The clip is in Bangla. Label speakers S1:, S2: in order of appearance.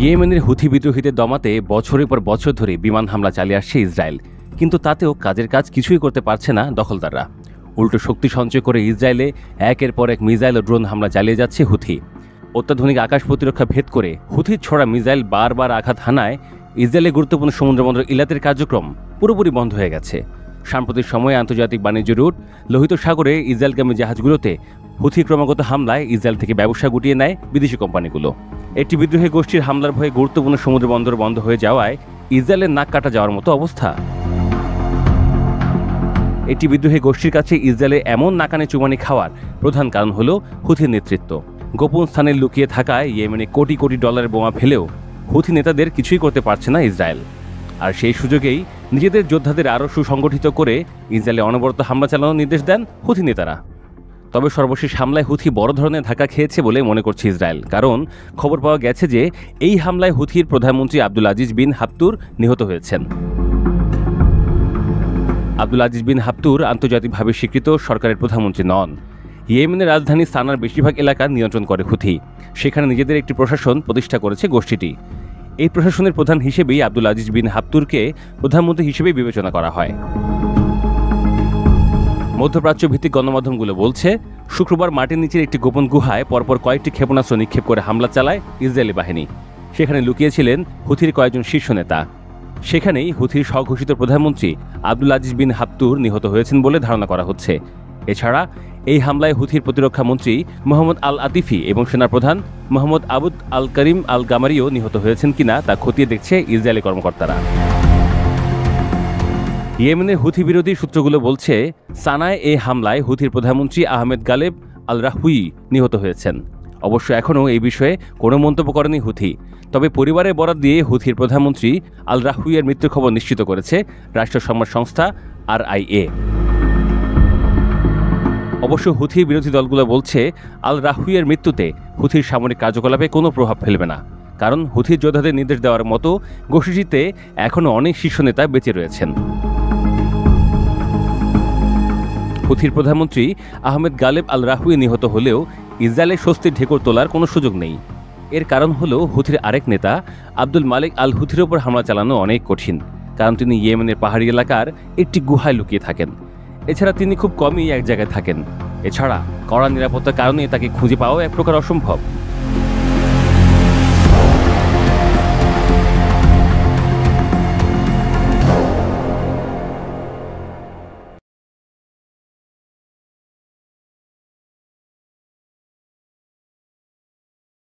S1: ইয়েমেনের হুথি বিদ্রোহীদের দমাতে বছরের পর বছর ধরে বিমান হামলা চালিয়ে আসছে ইসরায়েল, কিন্তু তাতেও কাজের কাজ কিছুই করতে পারছে না দখলদাররা। উল্টো শক্তি সঞ্চয় করে ইসরায়েলে একের পর এক মিসাইল ও ড্রোন হামলা চালিয়ে যাচ্ছে হুথি। অত্যাধুনিক আকাশ প্রতিরক্ষা ভেদ করে হুথির ছোড়া মিসাইল বারবার আঘাত হানায় ইসরায়েলের গুরুত্বপূর্ণ সমুদ্রবন্দর ইলাতের কার্যক্রম পুরোপুরি বন্ধ হয়ে গেছে। সাম্প্রতিক সময়ে আন্তর্জাতিক বাণিজ্য রুট লোহিত সাগরে ইসরায়েলগামী জাহাজগুলোতে হুথি ক্রমাগত হামলায় ইসরায়েল থেকে ব্যবসা গুটিয়ে নেয় বিদেশি কোম্পানিগুলো। একটি বিদ্রোহী গোষ্ঠীর হামলার ভয়ে গুরুত্বপূর্ণ সমুদ্র বন্দর বন্ধ হয়ে যাওয়ায় ইসরায়েলের নাক কাটা যাওয়ার মতো অবস্থা। একটি বিদ্রোহী গোষ্ঠীর কাছে ইসরায়েলের এমন নাকানে চুমানি খাওয়ার প্রধান কারণ হল হুথির নেতৃত্ব। গোপন স্থানে লুকিয়ে থাকায় ইয়েমেনে কোটি কোটি ডলারের বোমা ফেলেও হুথি নেতাদের কিছুই করতে পারছে না ইসরায়েল। আর সেই সুযোগেই নিজেদের যোদ্ধাদের আরও সুসংগঠিত করে ইসরায়েলে অনবরত হামলা চালানোর নির্দেশ দেন হুথি নেতারা। তবে সর্বশেষ হামলায় হুথি বড় ধরনের ধাক্কা খেয়েছে বলে মনে করছে ইসরায়েল, কারণ খবর পাওয়া গেছে যে এই হামলায় হুথির প্রধানমন্ত্রী আব্দুল আজিজ বিন হাফতুর নিহত হয়েছেন। আব্দুল আজিজ বিন হাফতুর আন্তর্জাতিকভাবে স্বীকৃত সরকারের প্রধানমন্ত্রী নন। ইয়েমেনের রাজধানী সানার বেশিরভাগ এলাকা নিয়ন্ত্রণ করে হুথি। সেখানে নিজেদের একটি প্রশাসন প্রতিষ্ঠা করেছে গোষ্ঠীটি। এই প্রশাসনের প্রধান হিসেবেই আব্দুল আজিজ বিন হাফতুরকে প্রধানমন্ত্রী হিসেবে বিবেচনা করা হয়। মধ্যপ্রাচ্য ভিত্তিক গণমাধ্যমগুলো বলছে, শুক্রবার মাটির নিচের একটি গোপন গুহায় পরপর কয়েকটি ক্ষেপণাস্ত্র নিক্ষেপ করে হামলা চালায় ইসরায়েলি বাহিনী। সেখানে লুকিয়েছিলেন হুথির কয়েকজন শীর্ষ নেতা। সেখানেই হুথির স্বঘোষিত প্রধানমন্ত্রী আব্দুল আজিজ বিন হাফতুর নিহত হয়েছেন বলে ধারণা করা হচ্ছে। এছাড়া এই হামলায় হুথির প্রতিরক্ষা মন্ত্রী মোহাম্মদ আল আতিফি এবং সেনাপ্রধান মোহাম্মদ আবুদ আল করিম আল গামারিও নিহত হয়েছেন কিনা তা খতিয়ে দেখছে ইসরায়েলি কর্মকর্তারা। ইয়েমেনের হুথি বিরোধী সূত্রগুলো বলছে, সানায় এই হামলায় হুথির প্রধানমন্ত্রী আহমেদ গালেব আল রাহুই নিহত হয়েছেন। অবশ্য এখনও এই বিষয়ে কোনো মন্তব্য করেনি হুথি। তবে পরিবারের বরাত দিয়ে হুথির প্রধানমন্ত্রী আল রাহুইয়ের মৃত্যুর খবর নিশ্চিত করেছে রাষ্ট্র সংবাদ সংস্থা RIA। অবশ্য হুথি বিরোধী দলগুলো বলছে, আল রাহুইয়ের মৃত্যুতে হুথির সামরিক কার্যকলাপে কোনো প্রভাব ফেলবে না, কারণ হুথির যোদ্ধাদের নির্দেশ দেওয়ার মতো গোষ্ঠীটিতে এখনও অনেক শীর্ষ নেতা বেঁচে রয়েছেন। হুথির প্রধানমন্ত্রী আহমেদ গালেব আল রাহুই নিহত হলেও ইসরায়েলের স্বস্তির ঢেকুর তোলার কোনো সুযোগ নেই। এর কারণ হল হুথির আরেক নেতা আব্দুল মালিক আল হুথির ওপর হামলা চালানো অনেক কঠিন, কারণ তিনি ইয়েমেনের পাহাড়ি এলাকার একটি গুহায় লুকিয়ে থাকেন। এছাড়া তিনি খুব কমই এক জায়গায় থাকেন। এছাড়া কড়া নিরাপত্তার কারণে তাকে খুঁজে পাওয়া এক প্রকার অসম্ভব।